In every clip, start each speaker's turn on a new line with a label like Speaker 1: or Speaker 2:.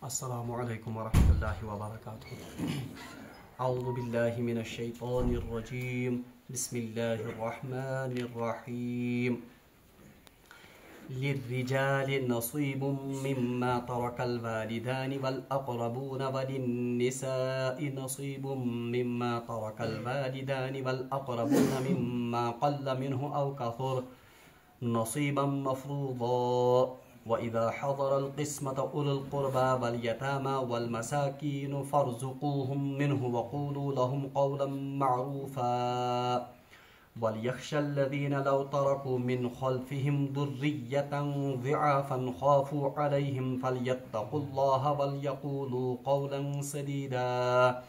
Speaker 1: السلام علیکم ورحمۃ اللہ وبرکاتہ اعوذ باللہ من الشیطان الرجیم بسم اللہ الرحمن الرحیم للرجال نصیب مما ترک الوالدان والاقربون وللنساء نصیب مما ترک الوالدان والاقربون مما قل منه او كثر نصیبا مفروضا وَإِذَا حَضَرَ الْقِسْمَةَ أُولُو الْقُرْبَى وَالْيَتَامَى وَالْمَسَاكِينُ فَارْزُقُوهُم مِّنْهُ وَقُولُوا لَهُمْ قَوْلًا مَّعْرُوفًا وَلْيَخْشَ الَّذِينَ لَوْ تَرَكُوا مِنْ خَلْفِهِمْ ذُرِّيَّةً ضِعَافًا خَافُوا عَلَيْهِمْ فَلْيَتَّقُوا اللَّهَ وَلْيَقُولُوا قَوْلًا سَدِيدًا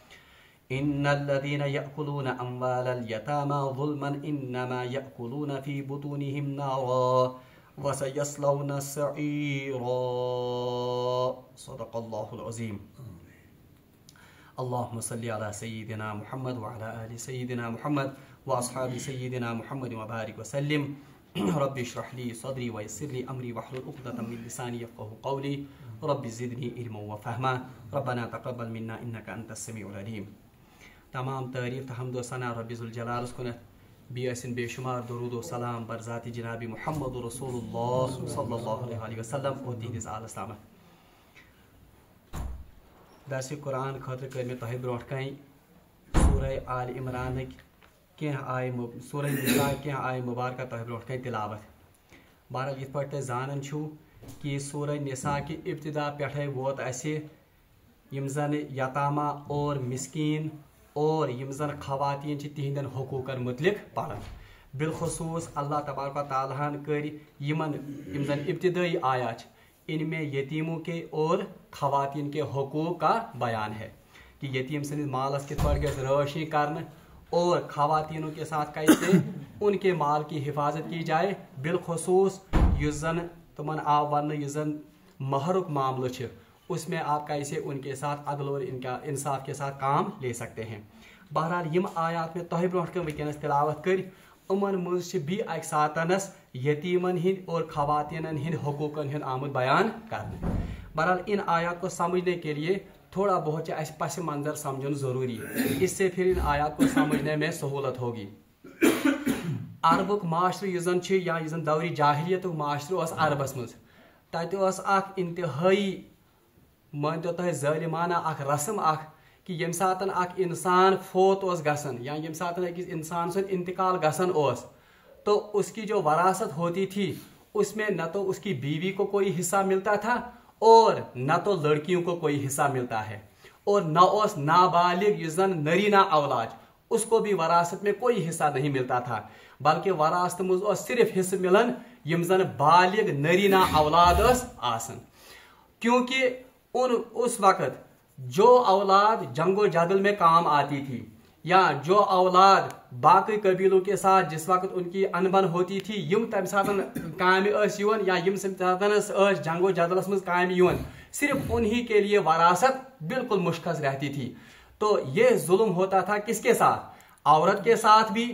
Speaker 1: إن الذين يأكلون أموال اليتامى ظلما إنما يأكلون في بطونهم نارا وسيصلون سعيرا صدق الله العظيم اللهم صل على سيدنا محمد وعلى آل سيدنا محمد وأصحاب سيدنا محمد وبارك وسلم رب اشرح لي صدري ويسر لي أمري واحلل عقدة من لساني يفقهوا قولي رب زدني علما وفهما ربنا تقبل منا إنك أنت السميع العليم تمام تعریف تو حمد و ثنا رب ذوالجلال کنت بیسن بے شمار درود و سلام بر ذات جناب محمد رسول اللہ صلی اللہ علیہ وسلم اور تہندس آل اسلام درس قرآن خاطر کر میں تہ برونٹ کن سورہ آل عمران کی آئے سورہ نساء کی آئے مبارکہ تہ برونٹ کن تلاوت بہرحال یت پہ زانن چھو کہ سورہ نساء کی ابتدا پہ ووت اسہ یم زن یتامہ اور مسکین اور یم زن خواتین تہندین حقوقن متعلق پڑھن بالخصوص اللہ تبارک و تعالیٰ کر یم زن ابتدائی آیات ان میں یتیموں کے اور خواتین کے حقوق کا بیان ہے کہ یتیم سندس مالس کت پہ گھس روشنی کرنا اور خواتینوں کے ساتھ کیسے ان کے مال کی حفاظت کی جائے بالخصوص یس زن تمن آو ون یس زن مہرک معاملہ اس میں آپ کیسے ان کے ساتھ عدل اور انصاف کے ساتھ کام لے سکتے ہیں بہرحال یم آیات میں تہ برونٹ کن ونکس تلاوت کر امن مز بھی اک ساتنس یتیمن ہند اور خواتینن ہند حقوقن ہند آمد بیان کرنے بہرحال ان آیات کو سمجھنے کے لیے تھوڑا بہت اس پس منظر سمجھنا ضروری ہے اس سے پھر ان آیات کو سمجھنے میں سہولت ہوگی عربک معاشرہ یس زن یا یس زن دوری جاہلیت معاشرہ اس عربس مز تت اخ انتہائی مانتو تہ ظالمانہ اخ رسم اخ کہ یم ساتن اخ انسان فوت اس گسن یا یم ساتن اکس انسان سن انتقال گسن اس تو اس کی جو وراثت ہوتی تھی اس میں نہ تو اس کی بیوی کو کوئی حصہ ملتا تھا اور نہ تو لڑکیوں کو کوئی حصہ ملتا ہے اور نہ اس نابالغ یس زن نرینہ اولاد اس کو بھی وراثت میں کوئی حصہ نہیں ملتا تھا بلکہ وراثت مز صرف حصہ ملن یم زن بالغ نرینہ اولاد آسن کیونکہ اس وقت جو اولاد جنگ و جدل میں کام آتی تھی یا جو اولاد باقی قبیلوں کے ساتھ جس وقت ان کی انبن ہوتی تھی یم تمہ ساتن کام یا یم ساتن جنگ و جدلس مز کام صرف انہی کے لیے وراثت بالکل مشخص رہتی تھی تو یہ ظلم ہوتا تھا کس کے ساتھ عورت کے ساتھ بھی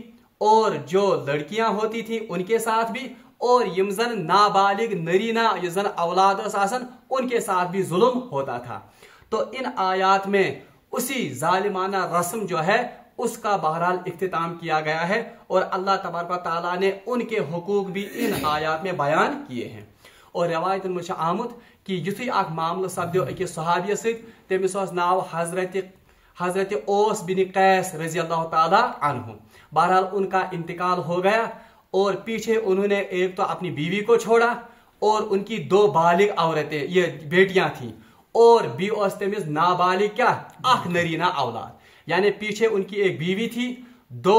Speaker 1: اور جو لڑکیاں ہوتی تھیں ان کے ساتھ بھی اور یم زن نابالغ نرینہ یس زن اولاد آسن ان کے ساتھ بھی ظلم ہوتا تھا تو ان آیات میں اسی ظالمانہ رسم جو ہے اس کا بہرحال اختتام کیا گیا ہے اور اللہ تبارک و تعالیٰ نے ان کے حقوق بھی ان آیات میں بیان کیے ہیں اور روایت مجھ آمد کہ یتھے اخ معاملہ سپدیو اکس صحابیہ ست تمس ناو حضرت اوس بن قیس رضی اللہ تعالیٰ عنہ بہرحال ان کا انتقال ہو گیا اور پیچھے انہوں نے ایک تو اپنی بیوی کو چھوڑا اور ان کی 2 بالغ عورتیں یہ بیٹیاں تھیں اور بھی تمس نابالغ کیا اخ نرینہ اولاد یعنی پیچھے ان کی ایک بیوی تھی 2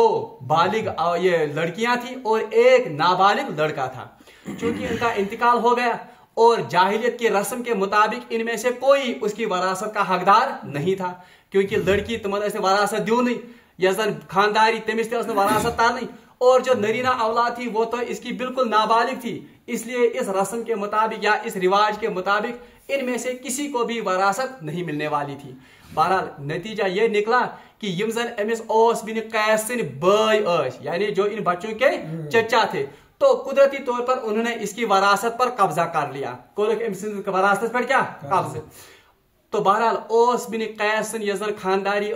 Speaker 1: بالغ یہ لڑکیاں تھیں اور ایک نابالغ لڑکا تھا چونکہ ان کا انتقال ہو گیا اور جاہلیت کی رسم کے مطابق ان میں سے کوئی اس کی وراثت کا حقدار نہیں تھا کیونکہ لڑکی تمہن اس نے وراثت دیو نہیں یا زن خانداری تمس تہ وراثت تر نہیں اور جو نرینہ اولاد تھی وہ تو اس کی بالکل نابالغ تھی اس لیے اس رسم کے مطابق یا اس رواج کے مطابق ان میں سے کسی کو بھی وراثت نہیں ملنے والی تھی بہرحال نتیجہ یہ نکلا کہ یم زن امس اوس بن قیس سن بھائی یعنی جو ان بچوں کے چچا تھے تو قدرتی طور پر انہوں نے اس کی وراثت پر قبضہ کر لیا وراثت پر کیا قبضہ तो बहरहाल ओस बिन कैस यस जन खानदारी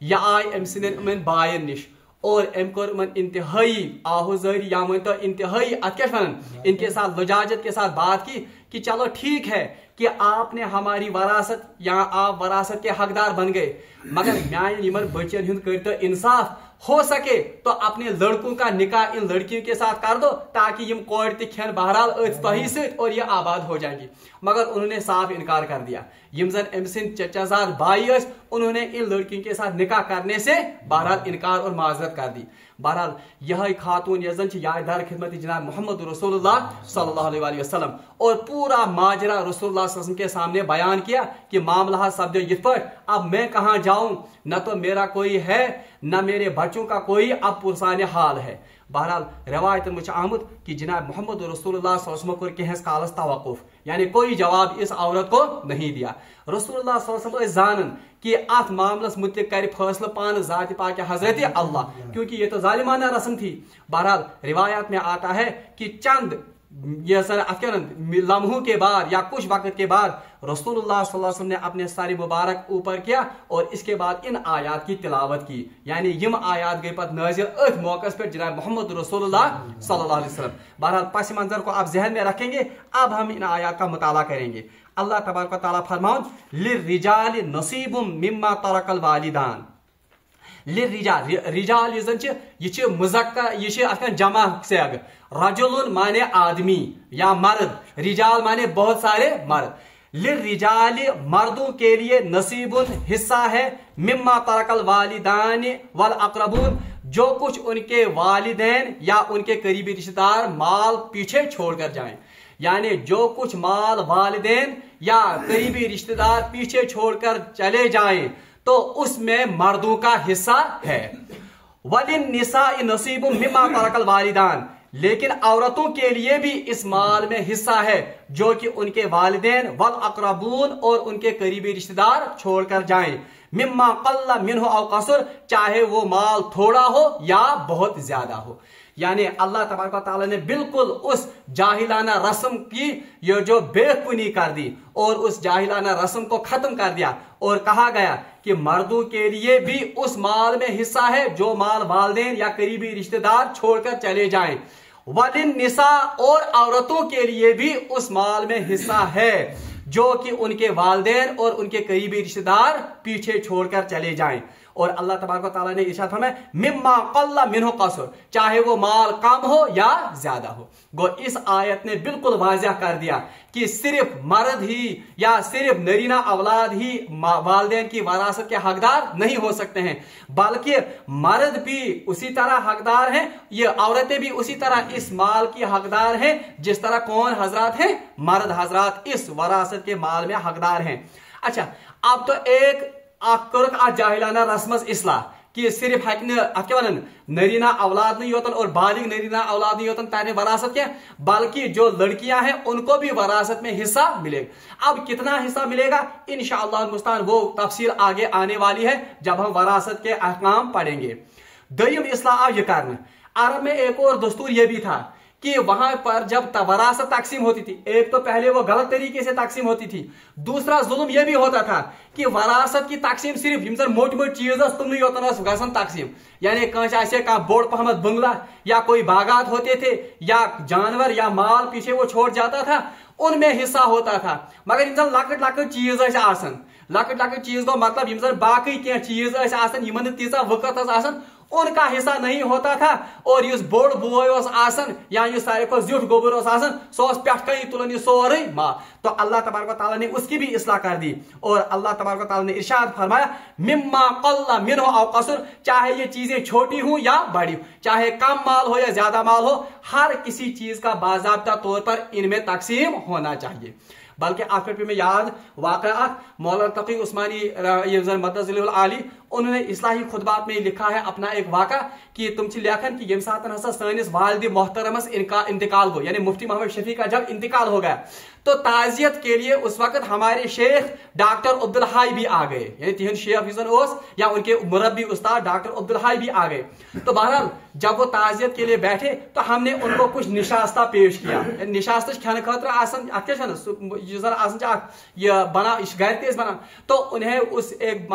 Speaker 1: यह आय अम सिंदन बायन निश और अम कर इंतहाई आहुजारी या वन तो इंतहाई अत क्या इनके साथ लजाजत के साथ बात की कि चलो ठीक है कि आपने हमारी वरासत या आप वरासत के हकदार बन गए, मगर मान इन बच्चन हुंद कर तो इंसाफ हो सके तो अपने लड़कों का निकाह इन लड़कियों के साथ कर दो ताकि यम कोड़ तिखन बहरहाल तही से और ये आबाद हो जाएंगी। मगर उन्होंने साफ इनकार कर दिया। यम जन अम सिंद चचाजाद भाई उन्होंने इन लड़कियों के साथ निकाह करने से बहरहाल इनकार और माजरत कर दी। बहरहाल यह खातून यजन यादार खिदमत जनाब मोहम्मद रसूलुल्लाह सल्लल्लाहु अलैहि वसल्लम और पूरा माजरा रसूलुल्लाह सल्लल्लाहु अलैहि वसल्लम के सामने बयान किया कि मामला सब्दो इस पर, अब मैं कहाँ जाऊं, न तो मेरा कोई है न मेरे बच्चों का कोई अब पुरसान हाल है। बहरहाल रवायत में आमुद कि जनाब मोहम्मद रसूलुल्लाह सल्लल्लाहु अलैहि वसल्लम के कालस तवक्कुफ यानी कोई जवाब इस औरत को नहीं दिया। रसूलुल्लाह सल्लल्लाहु अलैहि वसल्लम जानन कि अत मामलस मुतल्लिक कर फैसला पान ज़ात पाक हज़रत अल्लाह, क्योंकि ये तो जालिमाना रस्म थी। बहरहाल रिवायत में आता है कि चंद लम्हों के बाद या कुछ वक्त के बाद रसूलुल्लाह सल्लल्लाहु अलैहि वसल्लम ने अपने सारी मुबारक ऊपर किया और इसके बाद इन आयात की तिलावत की, यानी यम आयात गई पत नाज़िल अथ मौके पर जनाब मोहम्मद रसूलुल्लाह सल्लल्लाहु अलैहि वसल्लम। बहरहाल पस मंजर को आप जहन में रखेंगे। अब हम इन आयात का मुताला करेंगे। अल्लाह तबारक व तआला फरमाउन लिर्रिजाल नसीबुम मिम्मा तरकल वालिदान। लिर्रिजाल रिजाल ये मुज़क्कर ये जमा सेग, रजुलुन माने आदमी या मर्द, रिजाल माने बहुत सारे मर्द। लिर्रिजाल मर्दों के लिए नसीबुन हिस्सा है, मिम्मा तरकल वालिदान वल अक़रबून जो कुछ उनके वालिदैन या उनके करीबी रिश्तेदार माल पीछे छोड़कर जाएं, यानी जो कुछ माल वालिदैन या करीबी रिश्तेदार पीछे छोड़कर चले जाएं तो उसमें मर्दों का हिस्सा है। वलिन निसाई नसीबुम मिम्मा तरकल वालिदान, लेकिन औरतों के लिए भी इस माल में हिस्सा है जो कि उनके वालिदैन वल अक़रबून और उनके करीबी रिश्तेदार छोड़कर जाएं, मिम्मा क़ल्ला मिन्हु औ कसुर चाहे वो माल थोड़ा हो या बहुत ज्यादा हो। यानी अल्लाह तबारक व तआला ने बिल्कुल उस जाहिलाना रस्म की ये जो बेखुनी कर दी और उस जाहिलाना रस्म को खत्म कर दिया और कहा गया कि मर्दों के लिए भी उस माल में हिस्सा है जो माल वालिदैन या करीबी रिश्तेदार छोड़कर चले जाएं। वलिन निसा और औरतों के लिए भी उस माल में हिस्सा है जो कि उनके वालिदैन और उनके करीबी रिश्तेदार पीछे छोड़कर चले जाएं। और अल्लाह तबारक व तआला ने इरशाद फरमाया मिम्मा क़ल्ला मिन्हु कसुर, चाहे वो माल कम हो या ज्यादा हो। गो इस आयत ने बिल्कुल वाज़िह कर दिया कि सिर्फ मर्द ही या सिर्फ नरीना औलाद ही वालिदैन की वरासत के हकदार नहीं हो सकते हैं, बल्कि मर्द भी उसी तरह हकदार हैं, ये औरतें भी उसी तरह इस माल की हकदार हैं जिस तरह कौन हजरात हैं, मर्द हजरात इस वरासत के माल में हकदार हैं। अच्छा, अब तो एक जाहिलाना रस्मस इसला कि सिर्फ नरीना औलाद नहीं होता और बालिग नरीना औलाद नहीं होता ताने वरासत क्या, बल्कि जो लड़कियां हैं उनको भी वरासत में हिस्सा मिलेगा। अब कितना हिस्सा मिलेगा इंशाअल्लाह मुस्तान वो तफसील आगे आने वाली है जब हम वरासत के अहकाम पढ़ेंगे। दयम इस्लाह ये करना, अरब में एक और दस्तूर ये भी था कि वहां पर जब वरासत तकसीम होती थी, एक तो पहले वो गलत तरीके से तकसीम होती थी, दूसरा जुल्म यह भी होता था कि वरासत की तकसीम सिर्फ मोटी मोटी चीज तुमने गसन तकसीम, यानी कह बोर्ड पहमद बंगला या कोई बागात होते थे या जानवर या माल पीछे वो छोड़ जाता था उनमें हिस्सा होता था। मगर इन लकट लकट चीज लकट लकट चीज गो मतलब इन बाकी क्या चीज तीजा वक्त उनका हिस्सा नहीं होता था। और इस बोड़ बोय आसन या इस सारे को जुट गोबर आसन सो पेट कहीं तुलन सोरे मां, तो अल्लाह तबारक व तआला ने उसकी भी इस्लाह कर दी। और अल्लाह तबारक व तआला ने इरशाद फरमाया मिम्मा क़ल्ला मिन्हु औ कसुर, चाहे ये चीजें छोटी हो या बड़ी, चाहे कम माल हो या ज्यादा माल हो, हर किसी चीज का बाज़ाब्ता तौर पर इनमें तकसीम होना चाहिए। बल्कि आखिर में याद वाक़या मौलाना तकी उस्मानी मदद आली उन्होंने इस्लाही खुतबात में लिखा है अपना एक वाक़ा कि तुम लेखन कि यम सातन हसा सानिस वालिद मोहतरमस इनका इंतकाल हो, यानी मुफ्ती मोहम्मद शफी का जब इंतकाल हो गया तो ताजियत के लिए उस वक्त हमारे शेख डॉक्टर अब्दुल हाई भी आ गए, यानी तिहन शेख या उनके मुरब्बी उस्ताद डॉक्टर अब्दुल हाई भी आ गए। तो बहरहाल जब वो ताजियत के लिए बैठे तो हमने उनको कुछ निशास्ता पेश किया। निशास्त खाने खतर बना घर तेज बना, तो उन्हें उस एक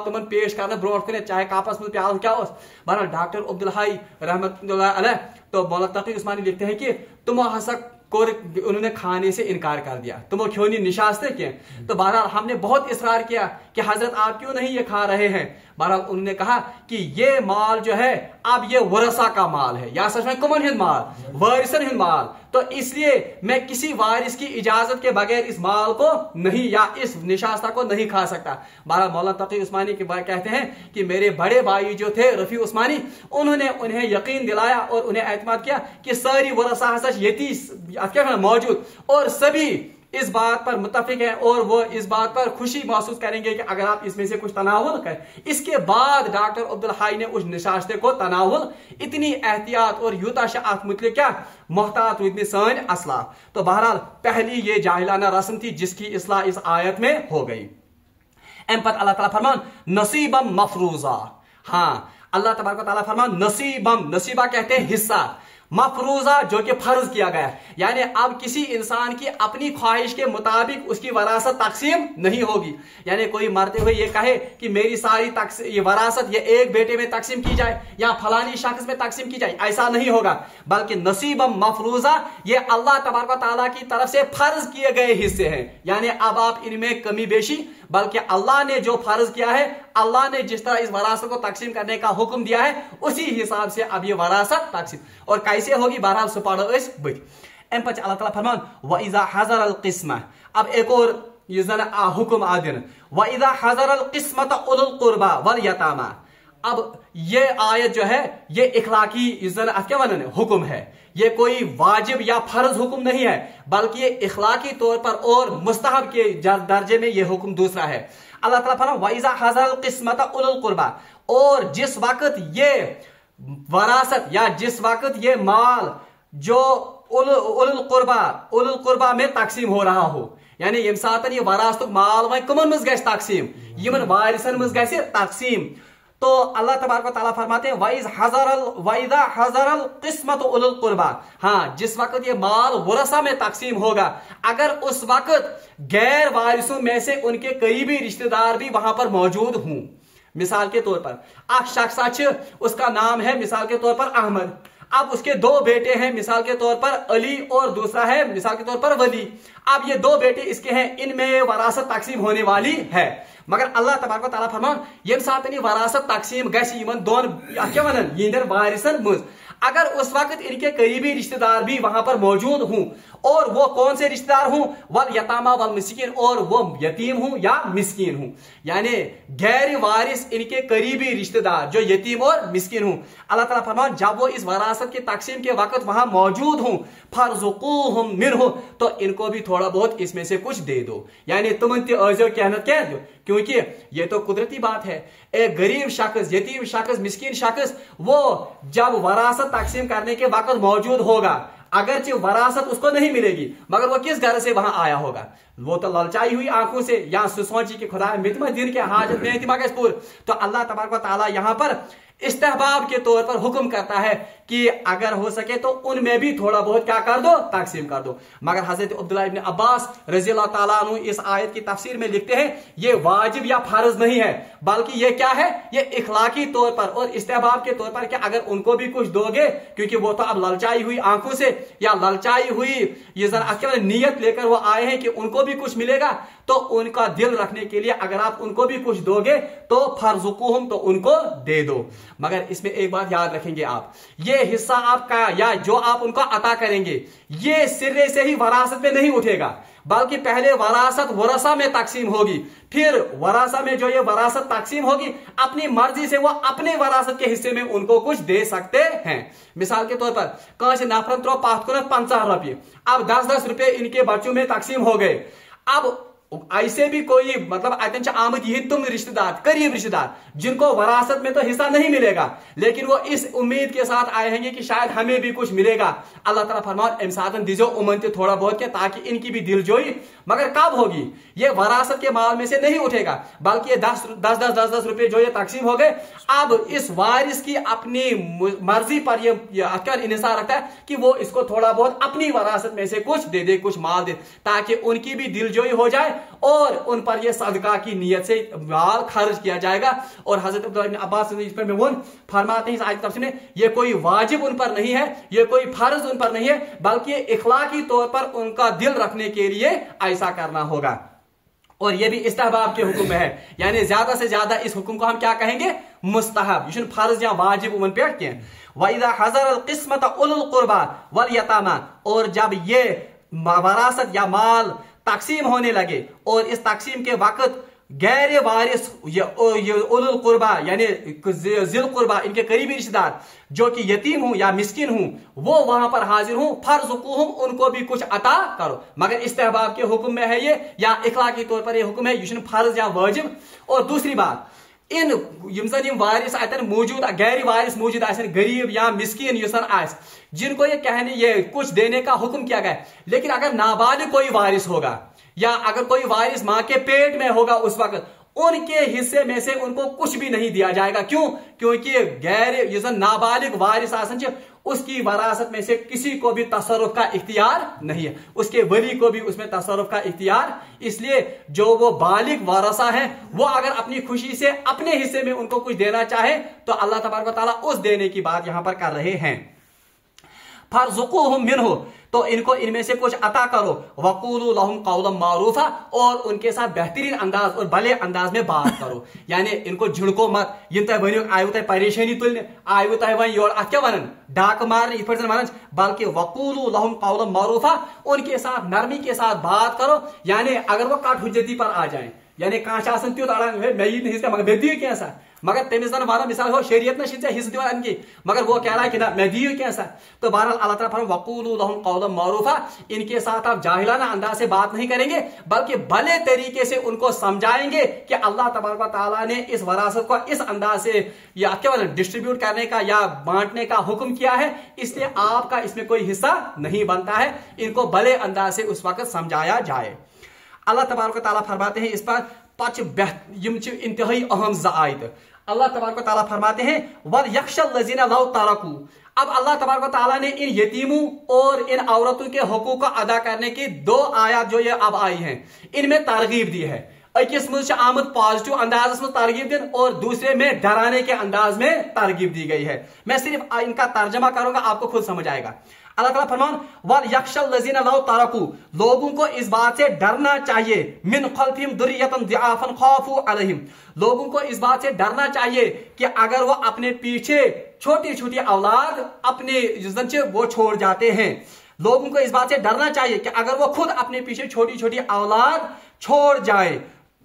Speaker 1: तुमन पेश करना ब्रोट कर चाहे कापस में प्याल क्या बहरहाल डॉक्टर अब्दुल हाई रहमतुल्लाह अलैह तो मौलाना तकी उस्मानी लिखते हैं कि तुम हसा उन्होंने खाने से इनकार कर दिया, तुम क्यों नहीं निशास्ते किए। तो बहरहाल हमने बहुत इसरार किया कि हजरत आप क्यों नहीं ये खा रहे हैं। बहरहाल उन्होंने कहा कि ये माल जो है अब ये वरसा का माल है, या सच में कुमन हिंद माल, वारिसन हिंद माल, तो इसलिए मैं किसी वारिस की इजाजत के बगैर इस माल को नहीं या इस निशास्ता को नहीं खा सकता। बहरहाल मौलाना तकी उस्मानी के कहते हैं कि मेरे बड़े भाई जो थे रफी उस्मानी, उन्होंने उन्हें यकीन दिलाया और उन्हें एतमाद किया कि सारी वरसा यती मौजूद और सभी इस बात पर मुत्तफिक है और वो इस बात पर खुशी महसूस करेंगे कि अगर आप इसमें से कुछ तनावुल करें। इसके बाद डॉक्टर अब्दुल हाई ने उस निशास्ते को तनावुल इतनी एहतियात और यूता मुतलिक क्या मोहतात रुदनी सान असला। तो बहरहाल पहली ये जाहिलाना रस्म थी जिसकी इस्लाह इस आयत में हो गई। एम पत अल्लाह ताला फरमान नसीबम मफरूजा, हाँ अल्लाह तबारक तआला फरमान नसीबम, नसीबा कहते हैं हिस्सा, मफरूजा जो कि फर्ज किया गया, यानी अब किसी इंसान की अपनी ख्वाहिश के मुताबिक उसकी वरासत तकसीम नहीं होगी। यानी कोई मरते हुए ये कहे कि मेरी सारी ये वरासत ये एक बेटे में तकसीम की जाए या फलानी शख्स में तकसीम की जाए, ऐसा नहीं होगा, बल्कि नसीबम मफरूजा ये अल्लाह तबारक तआला की तरफ से फर्ज किए गए हिस्से हैं। यानी अब आप इनमें कमी बेशी, बल्कि अल्लाह ने जो फर्ज किया है, अल्लाह ने जिस तरह इस वरासत को तकसीम करने का हुक्म दिया है उसी हिसाब से अब ये वरासत तकसीम और कैसे होगी। बहरहाल सो पढ़ो अम पे अल्लाह ताला फरमान व इज़ा हज़रल क़िस्मा, अब एक और ये हुक्म आदिन व इज़ा हज़रल क़िस्मत उलुल क़ुरबा वल यतामा। अब ये आयत जो है ये इखलाकी क्या वन हुक्म है, ये कोई वाजिब या फर्ज हुक्म नहीं है, बल्कि ये इखलाकी तौर पर और मुस्तहब के दर्जे में ये हुक्म दूसरा है। अल्लाह ताला फरमाता है वाइज़ा हज़रल क़िस्मत उलुल क़ुरबा, और जिस वक्त ये वरासत या जिस वक्त ये माल जो उलुल क़ुरबा में तकसीम हो रहा हो, यानी यम सातन ये वरासत माल वह कमन मज गस तकसीम, यमन वारिसन मज गस तकसीम, तो अल्लाह तबारक व तआला फरमाते हैं वाइज़ा हज़रल क़िस्मत उलुल क़ुरबा, हाँ जिस वक्त ये माल वरसा में तकसीम होगा, अगर उस वक्त गैर वारिसों में से उनके करीबी रिश्तेदार भी वहां पर मौजूद हों। मिसाल के तौर पर एक शख्स उसका नाम है मिसाल के तौर पर अहमद, अब उसके दो बेटे हैं मिसाल के तौर पर अली और दूसरा है मिसाल के तौर पर वली। अब ये दो बेटे इसके हैं, इनमें वरासत तकसीम होने वाली है, मगर अल्लाह तबारक व तआला फरमान ये साथ वरासत तकसीम गसी दोन क्या वन यिंदर वारिसन मुझ, अगर उस वक्त इनके करीबी रिश्तेदार भी वहां पर मौजूद हों, और वो कौन से रिश्तेदार हों, वल यतामा वल मिस्कीन, और वो यतीम हूं या मिस्कीन हूं, यानी गैर वारिस इनके करीबी रिश्तेदार जो यतीम और मिस्कीन हूं। अल्लाह ताला फरमान जब वो इस वरासत की तकसीम के वक्त वहां मौजूद हों फर्जुकूहुम मिनहु, तो इनको भी थोड़ा बहुत इसमें से कुछ दे दो, यानी तुम कहना कह दो, क्योंकि ये तो कुदरती बात है। एक गरीब शख्स, यतीम शख्स, मिस्कीन शख्स वो जब वरासत तकसीम करने के वक्त मौजूद होगा, अगरचे वरासत उसको नहीं मिलेगी, मगर वो किस घर से वहां आया होगा, वो तो ललचाई हुई आंखों से या सोची कि खुदा मितमा दिन के हाजत में पूर। तो अल्लाह तबारक व तआला यहां पर इस्तेहबाब के तौर पर हुक्म करता है कि अगर हो सके तो उनमें भी थोड़ा बहुत क्या कर दो, तकसीम कर दो। मगर हजरत अब्दुल्लाह इब्न अब्बास रज़ियल्लाहु ताला अन्हु इस आयत की तफसीर में लिखते हैं ये वाजिब या फर्ज नहीं है, बल्कि ये क्या है, ये इखलाकी तौर पर और इस्तेहबाब के तौर पर कि अगर उनको भी कुछ दोगे, क्योंकि वो तो अब ललचाई हुई आंखों से या ललचाई हुई ये जरा नीयत लेकर वो आए हैं कि उनको भी कुछ मिलेगा, तो उनका दिल रखने के लिए अगर आप उनको भी कुछ दोगे तो फर्जुकुहुम, तो उनको दे दो। मगर इसमें एक बात याद रखेंगे आप, ये हिस्सा आपका या जो आप उनको अता करेंगे ये सिरे से ही वरासत में नहीं उठेगा, बल्कि पहले वरासत वरसा में तकसीम होगी, फिर वरासा में जो ये वरासत तकसीम होगी अपनी मर्जी से वो अपने वरासत के हिस्से में उनको कुछ दे सकते हैं। मिसाल के तौर पर कहीं नफरन त्रो 50 रुपये, अब 10-10 रुपए इनके बच्चों में तकसीम हो गए, अब ऐसे भी कोई मतलब अतन आमद यही तुम रिश्तेदार, करीब रिश्तेदार जिनको वरासत में तो हिस्सा नहीं मिलेगा, लेकिन वो इस उम्मीद के साथ आए हैं कि शायद हमें भी कुछ मिलेगा। अल्लाह ताला फरमान अम सातन दीजो उमन ते थोड़ा बहुत के, ताकि इनकी भी दिलजोई, मगर कब होगी? ये वरासत के माल में से नहीं उठेगा, बल्कि ये 10 रुपए जो ये तकसीम हो गए, अब इस वारिस की अपनी मर्जी पर ये इन्हिसार रखता है कि वो इसको थोड़ा बहुत अपनी वरासत में से कुछ दे दे, कुछ माल दे, ताकि उनकी भी दिलजोई हो जाए और उन पर यह सदका की नियत से माल खर्च किया जाएगा। और हजरत अब्दुल्लाह इब्न अब्बास इस पर फरमाते हैं इस आयत तफसीर में, ये कोई वाजिब उन पर नहीं है, ये कोई फर्ज उन पर नहीं है, बल्कि इखलाकी तौर पर उनका दिल रखने के लिए ऐसा करना होगा। और ये भी इस्तेहबाब के हुक्म में है, यानी ज्यादा से ज्यादा इस हुक्म को हम क्या कहेंगे? मुस्तहब, ये फर्ज या वाजिब उमन पे के। वइदा हज़र अल क़िस्मत उलुल क़ुरबा वल यतामा, और जब ये वरासत या माल तकसीम होने लगे और इस तकसीम के वक्त गैर वारिस उलुल कुर्बा यानी जिल कुर्बा, इनके करीबी रिश्तेदार जो कि यतीम हूं या मिस्किन हूं, वो वहां पर हाजिर हूं, फर्ज़ुक़ूहुम, उनको भी कुछ अता करो। मगर इस्तेहबाब के हुक्म में है ये, या इखलाकी तौर पर ये हुक्म है, ये फर्ज या वाजिब। और दूसरी बात, इन वारिस अतन मौजूद गैर वारिस मौजूद आसन, गरीब या मिस्किन युसन आस, जिनको ये कहने ये कुछ देने का हुक्म किया गया, लेकिन अगर नाबालिग कोई वारिस होगा या अगर कोई वारिस मां के पेट में होगा उस वक्त, उनके हिस्से में से उनको कुछ भी नहीं दिया जाएगा। क्यों? क्योंकि गैर नाबालिग वारिस आसन उसकी वरासत में से किसी को भी तसर्रुफ का इख्तियार नहीं है, उसके वली को भी उसमें तसर्रुफ का इख्तियार। इसलिए जो वो बालिग वारसा है, वो अगर अपनी खुशी से अपने हिस्से में उनको कुछ देना चाहे तो अल्लाह तबारक व तआला उस देने की बात यहां पर कर रहे हैं। फर्ज़ुक़ूहुम मिन्हु, तो इनको इनमें से कुछ अता करो। वक़ूलू लहुम क़ौलन मारूफा, और उनके साथ बेहतरीन अंदाज और भले अंदाज में बात करो, यानी इनको झिड़को मत। इन तह वन आयु तह परेशानी तुलने, आयु तह वन योर अत क्या वन डाक मारने इत पे वन, बल्कि वक़ूलू लहुम क़ौलन मारूफा, उनके साथ नरमी के साथ बात करो। यानी अगर वो कट हुज्जती पर आ जाए, यानी कांच त्युत अड़ान मे हिस्सा मगर मे दियो कैसा, मगर तमिस वन मिसाल हो शरीयत न हिस्सा दिवान अनकी, मगर वो कह रहा है कि ना मैं दियो कैसा। तो बहरहाल अल्लाह ताला फरमाता है वक़ूलू लहुम क़ौलन मारूफा, इनके साथ आप जाहिलाना अंदाज से बात नहीं करेंगे, बल्कि भले तरीके से उनको समझाएंगे कि अल्लाह तबारक व तआला ने इस वरासत को इस अंदाज से या क्या डिस्ट्रीब्यूट करने का या बांटने का हुक्म किया है, इसलिए आपका इसमें कोई हिस्सा नहीं बनता है। इनको भले अंदाज से उस वक्त समझाया जाए। अल्लाह तबारक व तआला फरमाते हैं इस पर इंतहाई अहम आयत। अल्लाह तबारक व तआला फरमाते हैं वल यख्शल लज़ीना लौ तरकू। अब अल्लाह तबारक व तआला ने इन यतीमों और इन औरतों के हुकूक को अदा करने की दो आयत जो ये अब आई हैं, इनमें तरगीब दी है। अकिस मुझ आमद पॉजिटिव अंदाज में तरगीब दिन और दूसरे में डराने के अंदाज में तरगीब दी गई है। मैं सिर्फ इनका तर्जमा करूंगा, आपको खुद समझ आएगा। अल्लाह ताला फरमान वल यख्शल लज़ीना लौ तरकू, लोगों को इस बात से डरना चाहिए, मिन खल्फिहिम दुर्रियतन ज़िआफन खाफू अलैहिम, लोगों को इस बात से डरना चाहिए कि अगर वो अपने पीछे छोटी छोटी औलाद अपने वो छोड़ जाते हैं, लोगों को इस बात से डरना चाहिए कि अगर वो खुद अपने पीछे छोटी छोटी औलाद छोड़ जाए,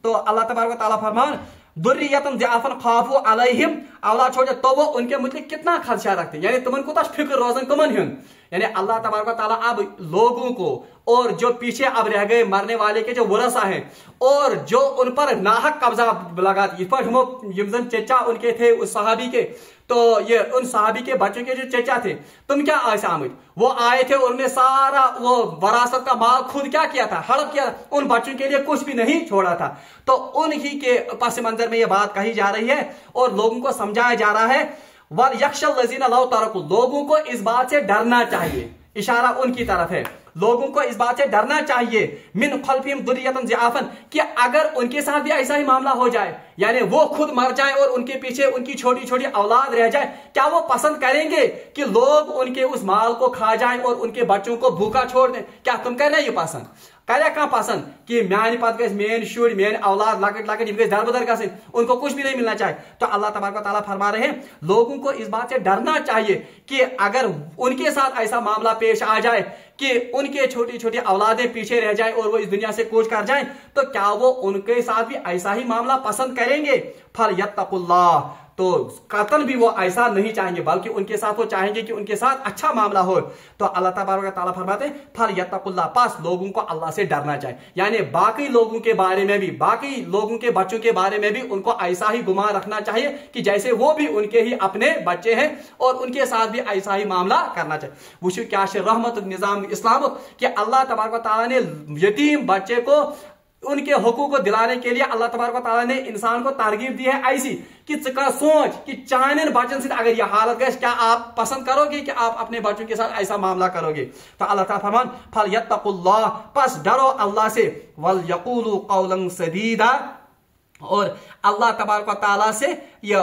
Speaker 1: तो अल्लाह तबारक व तआला फरमान दुर्रियतन ज़िआफन खाफू अलैहिम, औलाद छोड़ जाए तो वो उनके मुताबिक कितना खदशा रखते हैं, यानी तुमन को फिक्र रोजन कमन हुन। यानी अल्लाह तबारक व तआला अब लोगों को और जो पीछे अब रह गए मरने वाले के जो वरसा हैं और जो उन पर नाहक कब्जा लगा, इस पर चचा उनके थे उस सहाबी के, तो ये उन सहाबी के बच्चों के जो चचा थे, तुम क्या ऐसे आमिद वो आए थे, उन्होंने सारा वो वरासत का माल खुद क्या किया था, हड़प किया, उन बच्चों के लिए कुछ भी नहीं छोड़ा था। तो उन्हीं के पस मंजर में ये बात कही जा रही है और लोगों को समझाया जा रहा है वल यख्शल लज़ीना लौ तरकू, लोगों को इस बात से डरना चाहिए, इशारा उनकी तरफ है, लोगों को इस बात से डरना चाहिए मिन खल्फिहिम दुर्रियतन ज़िआफन, कि अगर उनके साथ भी ऐसा ही मामला हो जाए, यानी वो खुद मर जाए और उनके पीछे उनकी छोटी छोटी औलाद रह जाए, क्या वो पसंद करेंगे कि लोग उनके उस माल को खा जाएं और उनके बच्चों को भूखा छोड़ दें? क्या तुम कर रहे ये पसंद? क्या कहाँ पसंद कि म्यान पत गए मेन शुर मेन औलाद लकट लकट इनके दरबदर गए, उनको कुछ भी नहीं मिलना चाहिए। तो अल्लाह तबारक व तआला फरमा रहे हैं लोगों को इस बात से डरना चाहिए कि अगर उनके साथ ऐसा मामला पेश आ जाए कि उनके छोटी छोटी औलादें पीछे रह जाएं और वो इस दुनिया से कूच कर जाएं, तो क्या वो उनके साथ भी ऐसा ही मामला पसंद करेंगे? फलयत्तकुल्लाह, तो कतन भी वो ऐसा नहीं चाहेंगे, बल्कि उनके साथ वो चाहेंगे कि उनके साथ अच्छा मामला हो। तो अल्लाह तबारक तआला फरमाते हैं फल यत्तकुल्लाह, पास लोगों को अल्लाह से डरना चाहिए। यानी बाकी लोगों के बारे में भी, बाकी लोगों के बच्चों के बारे में भी उनको ऐसा ही गुमान रखना चाहिए कि जैसे वो भी उनके ही अपने बच्चे हैं, और उनके साथ भी ऐसा ही मामला करना चाहिए। वो क्या रहमत निजाम इस्लाम कि अल्लाह तबारक तआला ने यतीम बच्चे को उनके हुकूक को दिलाने के लिए अल्लाह तबारक तआला ने इंसान को तरगीब दी है ऐसी कि सोच कि चाइनन बच्चन से अगर यह हालत गए, क्या आप पसंद करोगे कि आप अपने बच्चों के साथ ऐसा मामला करोगे? तो अल्लाह ताला फरमान फल यत्तकुल्लाह, पस डरो अल्लाह से, वल यकूलू कौलन सदीदा, और अल्लाह तबारक तआला से ये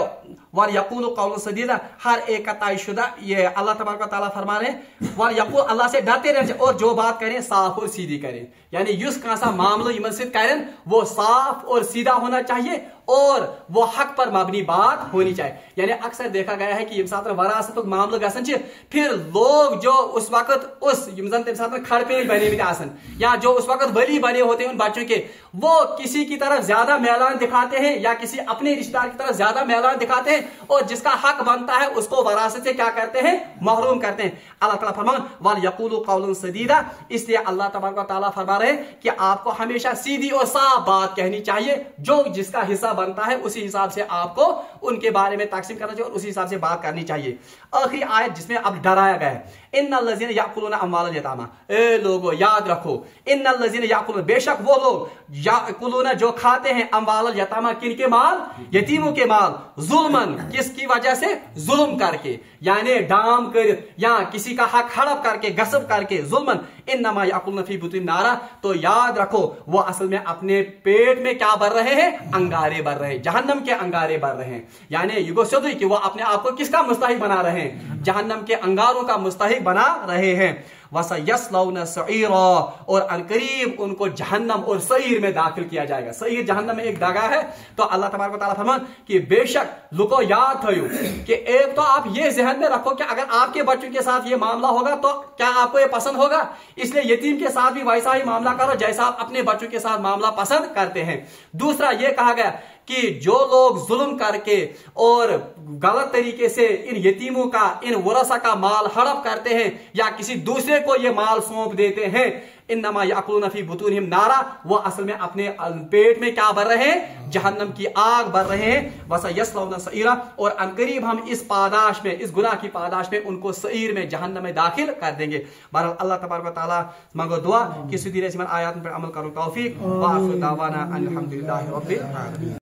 Speaker 1: वर यकूलु कौलन सदीदा, हर एक का तयशुदा, ये अल्लाह तबारक तआला फरमा रहे हैं वर यकूल, अल्लाह से डरते रहे और जो बात करें साफ और सीधी करें। यानी युस कासा मामलो यमन सिद्ध करें वो साफ और सीधा होना चाहिए और वो हक पर मबनी बात होनी चाहिए। यानी अक्सर देखा गया है कि यम साथ वरासत मामलो गसन फिर लोग जो उस वक्त उस तम साथ खड़पेज बने आसन या जो उस वक्त वली बने होते हैं उन बच्चों के, वो किसी की तरफ ज्यादा मैलान दिखाते हैं या किसी अपने रिश्तेदार की तरफ ज्यादा मैलान दिखाते हैं, और जिसका हक बनता है उसको वरासत से क्या करते हैं, महरूम करते हैं। अल्लाह ताला फरमान वल यकूलु कौलन सदीदा, इसलिए अल्लाह तबारक तआला फरमा रहे हैं कि आपको हमेशा सीधी और साफ बात कहनी चाहिए, जो जिसका हिस्सा बनता है उसी हिसाब से आपको उनके बारे में तकसीम करना चाहिए और उसी हिसाब से बात करनी चाहिए। आखिरी आयत जिसमें अब डराया गया है, इन्नल लज़ीना याकुलूना अम्वालल यतामा, ए लोगों याद रखो, इन्नल लज़ीना याकुलूना, बेशक वो लोग याकुलूना जो खाते हैं, अम्वालल यतामा, किनके माल, यतीमों के माल, जुल्मन, किसकी वजह से, जुल्म करके, यानी डाम कर या किसी का हक हड़प करके, गसब करके, जुल्मन, इन्नमा याकुलूना फी बुतूनिहिम नारा, तो याद रखो वो असल में अपने पेट में क्या भर रहे हैं, अंगारे भर रहे हैं, जहन्नम के अंगारे भर रहे हैं। यानी युगो सदी कि वो अपने आप को किसका मुस्तहिक बना रहे हैं, जहन्नम के अंगारों का मुस्तहिक बना रहे हैं। वसयस्लौना सईरा, और अनकरीब उनको जहन्नम और सईर में दाखिल किया जाएगा। सईर जहन्नम में एक जगह है। तो अल्लाह तबारक तआला फरमान कि बेशक लुको याद थयो कि एक तो आप ये जहन में रखो कि अगर आपके बच्चों के साथ ये मामला होगा तो क्या आपको ये पसंद होगा, इसलिए यतीम के साथ भी वैसा ही मामला करो जैसा आप अपने बच्चों के साथ मामला पसंद करते हैं। दूसरा ये कहा गया कि जो लोग जुल्म करके और गलत तरीके से इन यतीमों का, इन वरसा का माल हड़प करते हैं या किसी दूसरे को ये माल सौंप देते हैं, इन्नमा याकुलूना फी बुतूनिहिम नारा, वो असल में अपने पेट में क्या भर रहे हैं, जहन्नम की आग भर रहे हैं। वसयस्लौना सईरा, और अनकरीब हम इस पादाश में, इस गुनाह की पादाश में उनको सईर में, जहन्नम में दाखिल कर देंगे। बहरहाल अल्लाह तबारक तआला मांगो दुआ कि सुधीरे आयात पर अमल करो तौफीक। व आखिर दावाना अनिल हम्दुलिल्लाहि रब्बिल आलमीन।